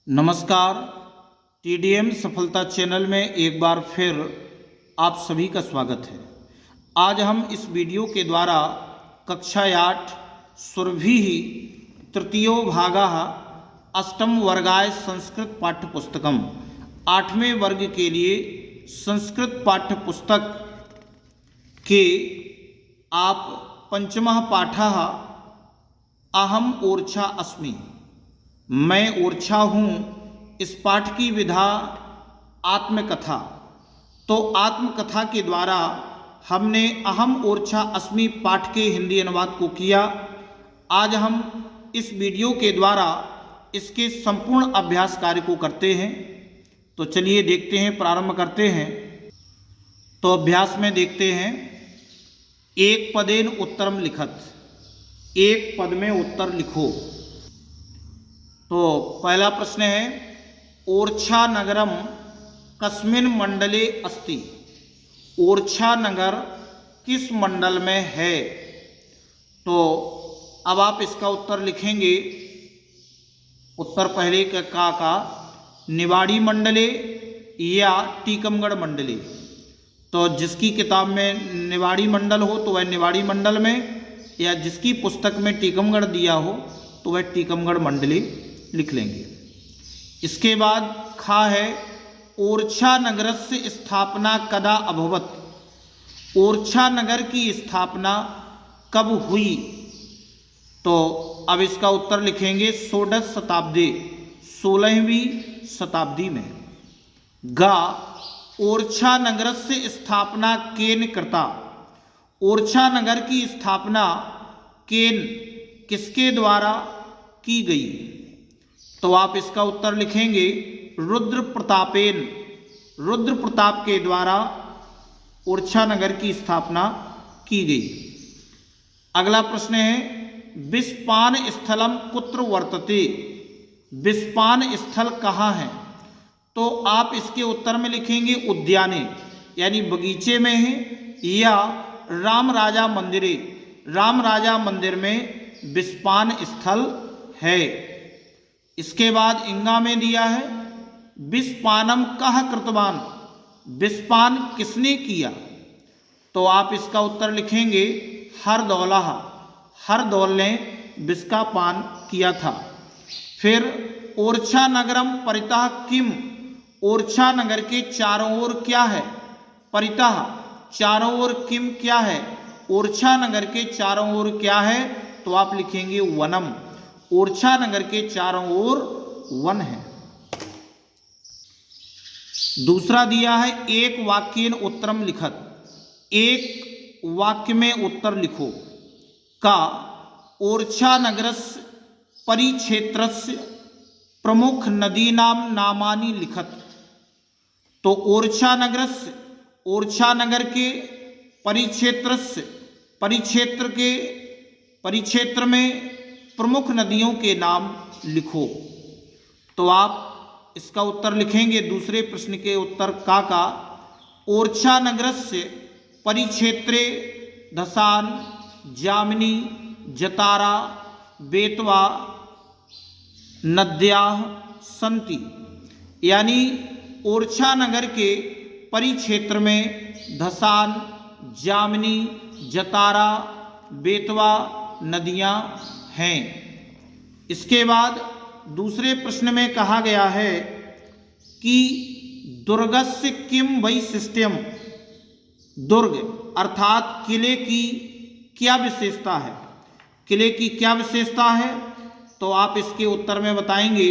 नमस्कार। टीडीएम सफलता चैनल में एक बार फिर आप सभी का स्वागत है। आज हम इस वीडियो के द्वारा कक्षा 8 सुरभिः तृतीयो भागः अष्टम वर्गाय संस्कृत पाठ्य पुस्तकम 8वें वर्ग के लिए संस्कृत पाठ्य पुस्तक के आप पंचमः पाठः अहम ओर्छा अस्मि, मैं ओर्छा हूँ, इस पाठ की विधा आत्मकथा। तो आत्मकथा के द्वारा हमने अहम ओर्छा अस्मि पाठ के हिंदी अनुवाद को किया। आज हम इस वीडियो के द्वारा इसके संपूर्ण अभ्यास कार्य को करते हैं। तो चलिए देखते हैं, प्रारंभ करते हैं। तो अभ्यास में देखते हैं, एक पदेन उत्तरम लिखत, एक पद में उत्तर लिखो। तो पहला प्रश्न है, ओर्छा नगरम कस्मिन मंडले अस्ति, ओर्छा नगर किस मंडल में है। तो अब आप इसका उत्तर लिखेंगे। उत्तर पहले का निवाड़ी मंडले या टीकमगढ़ मंडले। तो जिसकी किताब में निवाड़ी मंडल हो तो वह निवाड़ी मंडल में, या जिसकी पुस्तक में टीकमगढ़ दिया हो तो वह टीकमगढ़ मंडले लिख लेंगे। इसके बाद खा है, ओर्छा नगरस्य स्थापना कदा अभवत, ओर्छा नगर की स्थापना कब हुई। तो अब इसका उत्तर लिखेंगे, षोडश शताब्दी, 16वीं शताब्दी में। गा, ओर्छा नगरस्य स्थापना केन कृता, ओर्छा नगर की स्थापना केन किसके द्वारा की गई। तो आप इसका उत्तर लिखेंगे, रुद्र प्रतापेन, रुद्र प्रताप के द्वारा ओर्छा नगर की स्थापना की गई। अगला प्रश्न है, विस्पान स्थलम कुत्र वर्तते, विस्पान स्थल कहाँ है। तो आप इसके उत्तर में लिखेंगे उद्याने, यानी बगीचे में है, या राम राजा मंदिरे, राम राजा मंदिर में विस्पान स्थल है। इसके बाद इंगा में दिया है, विस्पानम कह कृतवान, विस्पान किसने किया। तो आप इसका उत्तर लिखेंगे, हरदौला, हरदौल ने विष का पान किया था। फिर ओर्छा नगरम परितः किम, ओर्छा नगर के चारों ओर क्या है। परितः चारों ओर किम क्या है, ओर्छा नगर के चारों ओर क्या है। तो आप लिखेंगे वनम, ओर्छा नगर के चारों ओर वन है। दूसरा दिया है, एक वाक्येन उत्तरम लिखत, एक वाक्य में उत्तर लिखो। का, ओर्छा नगरस्य परिक्षेत्रस्य प्रमुख नदीनाम नामानि लिखत। तो ओर्छा नगरस्य, ओर्छा नगर के परिक्षेत्रस्य, परिक्षेत्र के परिक्षेत्र में प्रमुख नदियों के नाम लिखो। तो आप इसका उत्तर लिखेंगे, दूसरे प्रश्न के उत्तर का ओर्छा नगरस्य परिक्षेत्रे धसान, जामिनी, जतारा, बेतवा नद्याः सन्ति, यानी ओर्छा नगर के परिक्षेत्र में धसान, जामिनी, जतारा, बेतवा नदियाँ हैं। इसके बाद दूसरे प्रश्न में कहा गया है कि दुर्गस्य किम वैशिष्ट्यम, दुर्ग अर्थात किले की क्या विशेषता है, किले की क्या विशेषता है। तो आप इसके उत्तर में बताएंगे,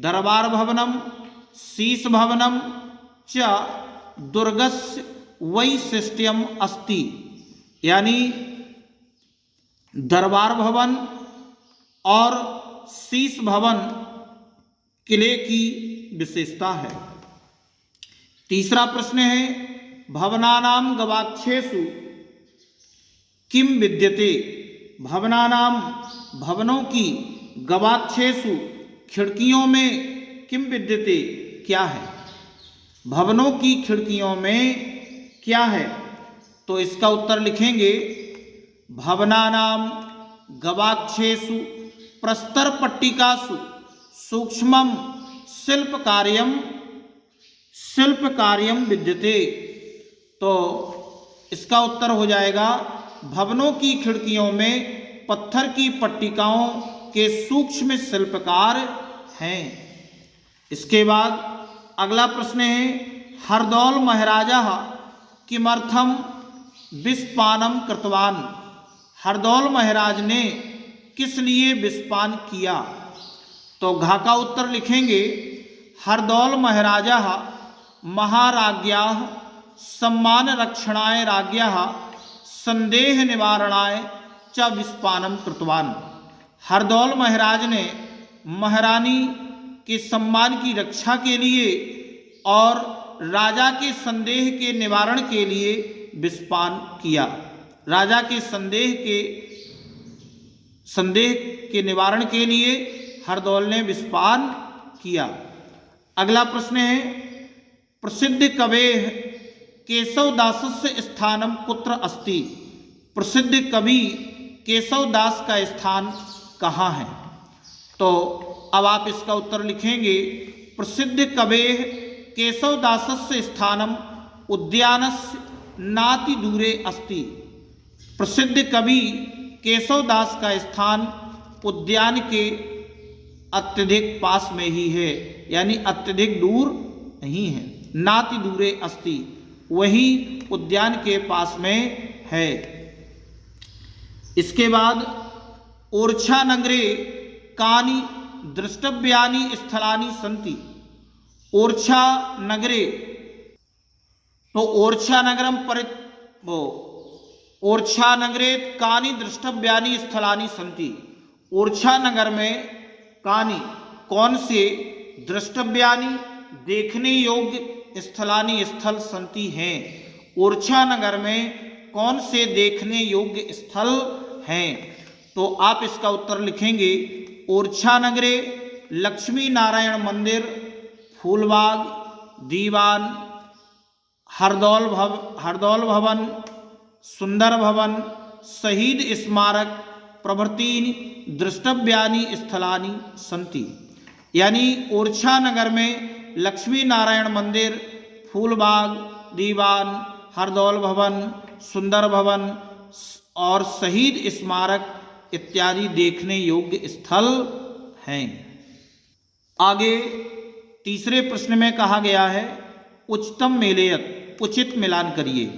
दरबार भवनम, शीश भवनम च दुर्गस्य वैशिष्ट्यम अस्ति, यानी दरबार भवन और शीश भवन किले की विशेषता है। तीसरा प्रश्न है, भवनानाम गवाक्षेषु किम विद्यते, भवनानाम भवनों की गवाक्षेषु खिड़कियों में किम विद्यते क्या है, भवनों की खिड़कियों में क्या है। तो इसका उत्तर लिखेंगे, भवनानाम गवाक्षेषु प्रस्तर पट्टिकासु सूक्ष्मम शिल्प कार्यम विद्यते। तो इसका उत्तर हो जाएगा भवनों की खिड़कियों में पत्थर की पट्टिकाओं के सूक्ष्म शिल्पकार हैं। इसके बाद अगला प्रश्न है हरदौल महाराजा किमर्थम विषपानम कृतवान। हरदौल महाराज ने किस लिए विषपान किया। तो घा का उत्तर लिखेंगे हरदौल महाराजा महाराज्ञा सम्मान रक्षणाय राज्ञा संदेह निवारणाय च विषपानम कृतवान। हरदौल महाराज ने महारानी के सम्मान की रक्षा के लिए और राजा के संदेह के निवारण के लिए विषपान किया। राजा के संदेह के निवारण के लिए हरदौल ने विषपान किया। अगला प्रश्न है प्रसिद्ध कवेः केशवदासस्य स्थानम कुत्र अस्ति। प्रसिद्ध कवि केशवदास का स्थान कहाँ है। तो अब आप इसका उत्तर लिखेंगे प्रसिद्ध कवेः केशवदासस्य स्थानम उद्यानस्य नाति दूरे अस्ति। प्रसिद्ध कवि केशवदास का स्थान उद्यान के अत्यधिक पास में ही है, यानी अत्यधिक दूर नहीं है। नाति दूरे अस्ति, वही उद्यान के पास में है। इसके बाद ओरछा नगरे कानि द्रष्टव्यानि स्थलानि सन्ति। ओरछा नगरे, तो ओरछा नगरम ओरछा नगरे कानि द्रष्टव्यानि स्थलानि सन्ति। ओरछा नगर में कानि कौन से द्रष्टव्यानि देखने योग्य स्थलानि स्थल सन्ति हैं। ओरछा नगर में कौन से देखने योग्य स्थल हैं। तो आप इसका उत्तर लिखेंगे ओरछा नगरे लक्ष्मी नारायण मंदिर, फूलबाग, दीवान, हरदौल भवन, सुंदर भवन, शहीद स्मारक प्रभृतीनि द्रष्टव्यानि स्थलानि सन्ति। यानी ओरछा नगर में लक्ष्मी नारायण मंदिर, फूलबाग, दीवान, हरदौल भवन, सुंदर भवन और शहीद स्मारक इत्यादि देखने योग्य स्थल हैं। आगे तीसरे प्रश्न में कहा गया है उच्चतम मेलेयत, उचित मिलान करिए।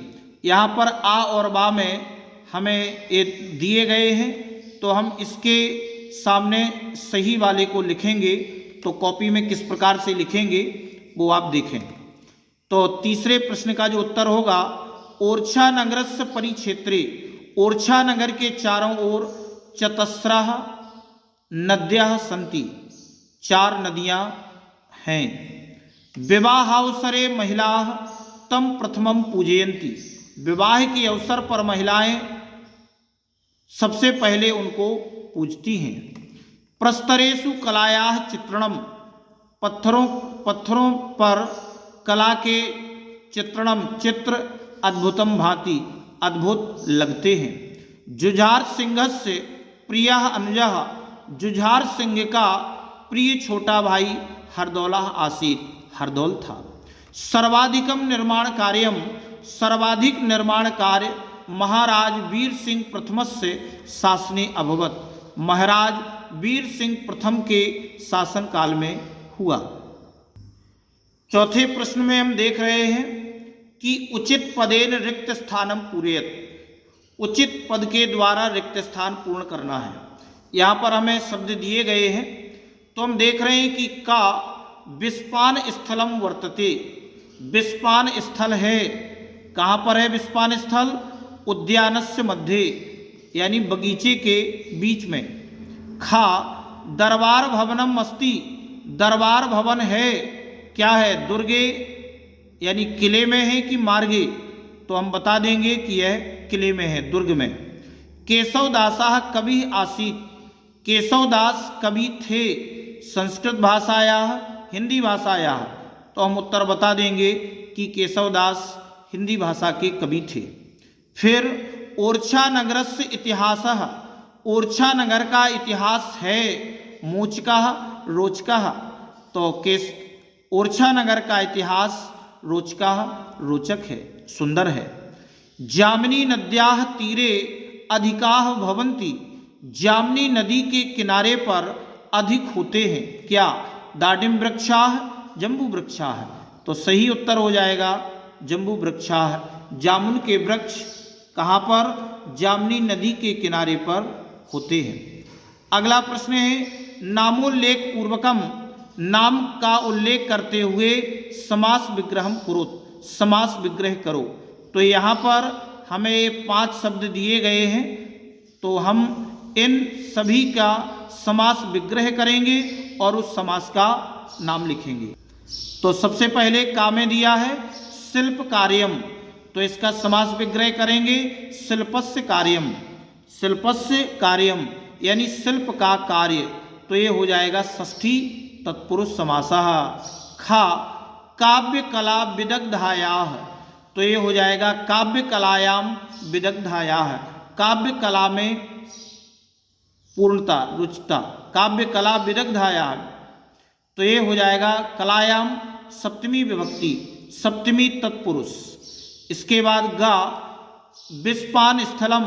यहाँ पर आ और बा में हमें ये दिए गए हैं, तो हम इसके सामने सही वाले को लिखेंगे। तो कॉपी में किस प्रकार से लिखेंगे वो आप देखें। तो तीसरे प्रश्न का जो उत्तर होगा ओरछा नगरस्य परिक्षेत्रे, ओरछा नगर के चारों ओर चतस्रः नद्यः सन्ति, 4 नदियाँ हैं। विवाहावसरे महिलाः तम प्रथमं पूजयन्ति। विवाह के अवसर पर महिलाएं सबसे पहले उनको पूजती हैं। प्रस्तरेषु कलायाः चित्रणम, पत्थरों पर कला के चित्र अद्भुतम भांति, अद्भुत लगते हैं। जुझार सिंहस्य प्रियः अनुजः, जुझार सिंह का प्रिय छोटा भाई हरदौलः आसीत्, हरदौल था। सर्वाधिकम निर्माण कार्यम, सर्वाधिक निर्माण कार्य महाराज वीर सिंह प्रथमस्य शासने अभवत, महाराज वीर सिंह प्रथम के शासन काल में हुआ। चौथे प्रश्न में हम देख रहे हैं कि उचित पदेन रिक्त स्थानम पूरयत, उचित पद के द्वारा रिक्त स्थान पूर्ण करना है। यहाँ पर हमें शब्द दिए गए हैं, तो हम देख रहे हैं कि का विषपान स्थलम वर्तते, विषपान स्थल है। कहाँ पर है विषपान स्थल? उद्यानस्य मध्य, यानी बगीचे के बीच में। खा दरबार भवनम अस्ति, दरबार भवन है, क्या है? दुर्गे, यानी किले में है कि मार्गे? तो हम बता देंगे कि यह किले में है, दुर्ग में। केशवदासः कवि आसीत्, केशवदास कवि थे। संस्कृत भाषायाः हिंदी भाषायाः, तो हम उत्तर बता देंगे कि केशवदास हिंदी भाषा के कवि थे। फिर ओरछा नगरस्य इतिहासः, ओरछा नगर का इतिहास है। मोचकः रोचकः, तो केस ओरछा नगर का इतिहास रोचक है, सुंदर है। जामिनी नद्याः तीरे अधिकाः भवन्ति, जामिनी नदी के किनारे पर अधिक होते हैं क्या? दाडिम वृक्षाः जम्बू वृक्षाः। तो सही उत्तर हो जाएगा जम्बू वृक्षाः। जामुन के वृक्ष कहाँ पर? जामिनी नदी के किनारे पर होते हैं। अगला प्रश्न है नामोल्लेख पूर्वकम, नाम का उल्लेख करते हुए समास विग्रहम कुरुत, समास विग्रह करो। तो यहाँ पर हमें 5 शब्द दिए गए हैं, तो हम इन सभी का समास विग्रह करेंगे और उस समास का नाम लिखेंगे। तो सबसे पहले का में दिया है शिल्प कार्यम, तो इसका समास विग्रह करेंगे शिल्पस्य कार्यम, शिल्पस्य कार्यम यानी शिल्प का कार्य। तो ये हो जाएगा षष्ठी तत्पुरुष समासः। खा काव्य कला विदग्धायाः, तो ये हो जाएगा काव्य कलायाम विदग्धायाः, काव्य कला में पूर्णता रुचिता, काव्य कला विदग्धायाः। तो ये हो जाएगा कलायाम सप्तमी विभक्ति, सप्तमी तत्पुरुष। इसके बाद गा विस्पान स्थलम,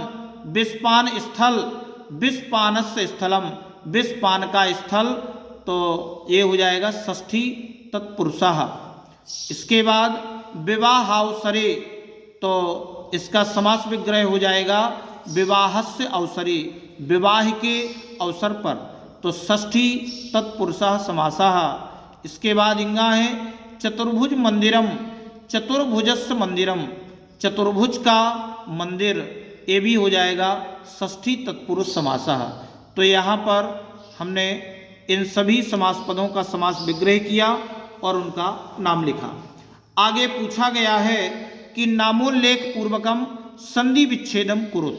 विस्पान स्थल, विस्पानस्य स्थलम, विस्पान का स्थल, तो ये हो जाएगा षष्ठी तत्पुरुषः। इसके बाद विवाहावसरे, तो इसका समास विग्रह हो जाएगा विवाहस्य अवसरे, विवाह के अवसर पर, तो षष्ठी तत्पुरुषः समासः। इसके बाद इंगा है चतुर्भुज मंदिरम, चतुर्भुजस्य मंदिरम, चतुर्भुज का मंदिर, ये भी हो जाएगा षष्ठी तत्पुरुष समासः। तो यहाँ पर हमने इन सभी समास पदों का समास विग्रह किया और उनका नाम लिखा। आगे पूछा गया है कि नामोल्लेख पूर्वकम संधि विच्छेदम कुरुत,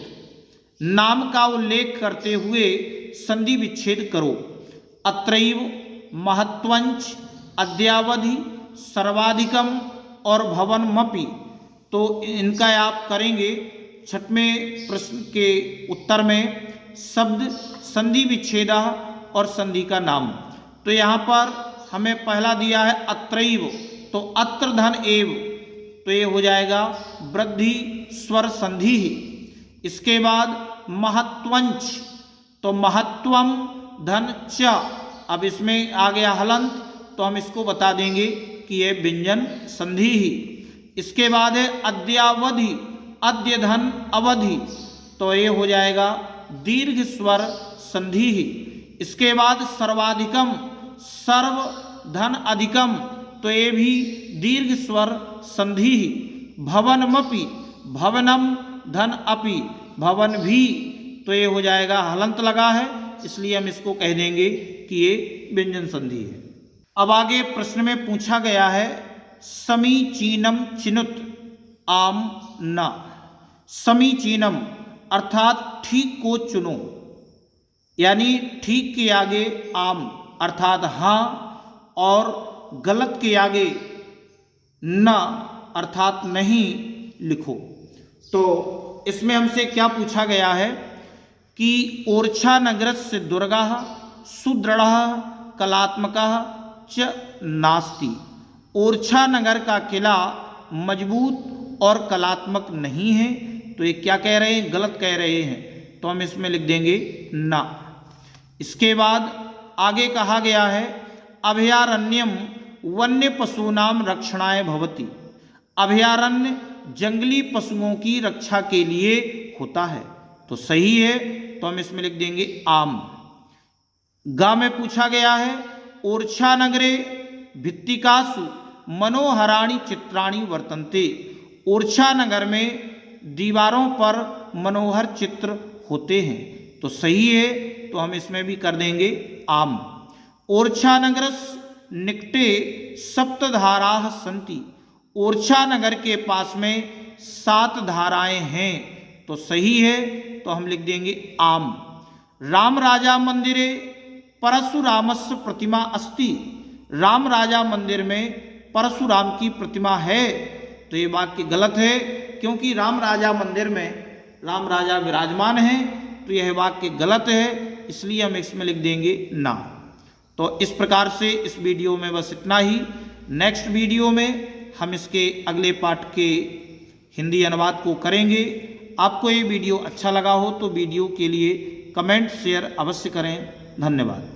नाम का उल्लेख करते हुए संधि विच्छेद करो। अत्रैव, महत्वंच, अद्यावधि, सर्वाधिकम और भवनमपि, तो इनका आप करेंगे 6वें प्रश्न के उत्तर में शब्द संधि विच्छेदा और संधि का नाम। तो यहाँ पर हमें पहला दिया है अत्रैव, तो अत्र धन एव, तो ये हो जाएगा वृद्धि स्वर संधि। इसके बाद महत्वंच, तो महत्वम धन च, अब इसमें आ गया हलंत, तो हम इसको बता देंगे कि ये व्यंजन संधि ही। इसके बाद है अद्यावधि, अद्य धन अवधि, तो ये हो जाएगा दीर्घ स्वर संधि ही। इसके बाद सर्वाधिकम, सर्व धन अधिकम, तो ये भी दीर्घ स्वर संधि ही। भवनमपि, भवनम धन अपि, भवन भी, तो ये हो जाएगा हलंत लगा है, इसलिए हम इसको कह देंगे कि ये व्यंजन संधि है। अब आगे प्रश्न में पूछा गया है समीचीनम चिनुत आम न, समीचीनम अर्थात ठीक को चुनो, यानी ठीक के आगे आम अर्थात हाँ और गलत के आगे न अर्थात नहीं लिखो। तो इसमें हमसे क्या पूछा गया है कि ओरछा नगरस्य दुर्गः सुदृढ़ः कलात्मकः च नास्ति, ओरछा नगर का किला मजबूत और कलात्मक नहीं है। तो ये क्या कह रहे हैं? गलत कह रहे हैं, तो हम इसमें लिख देंगे ना। इसके बाद आगे कहा गया है अभयारण्यम वन्य पशूनाम रक्षणाय भवति, अभयारण्य जंगली पशुओं की रक्षा के लिए होता है, तो सही है, तो हम इसमें लिख देंगे आम। गा में पूछा गया है ओरछा नगरे भित्तिकासु मनोहराणि चित्राणि वर्तन्ते, ओरछा नगर में दीवारों पर मनोहर चित्र होते हैं, तो सही है, तो हम इसमें भी कर देंगे आम। ओरछा नगरस निकटे सप्तधाराः सन्ति, ओरछा नगर के पास में 7 धाराएं हैं, तो सही है, तो हम लिख देंगे आम। राम राजा मंदिरे परशुरामस्य प्रतिमा अस्ति, राम राजा मंदिर में परशुराम की प्रतिमा है, तो ये वाक्य गलत है, क्योंकि राम राजा मंदिर में राम राजा विराजमान हैं, तो यह वाक्य गलत है, इसलिए हम इसमें लिख देंगे ना। तो इस प्रकार से इस वीडियो में बस इतना ही। नेक्स्ट वीडियो में हम इसके अगले पार्ट के हिंदी अनुवाद को करेंगे। आपको ये वीडियो अच्छा लगा हो तो वीडियो के लिए कमेंट शेयर अवश्य करें। धन्यवाद।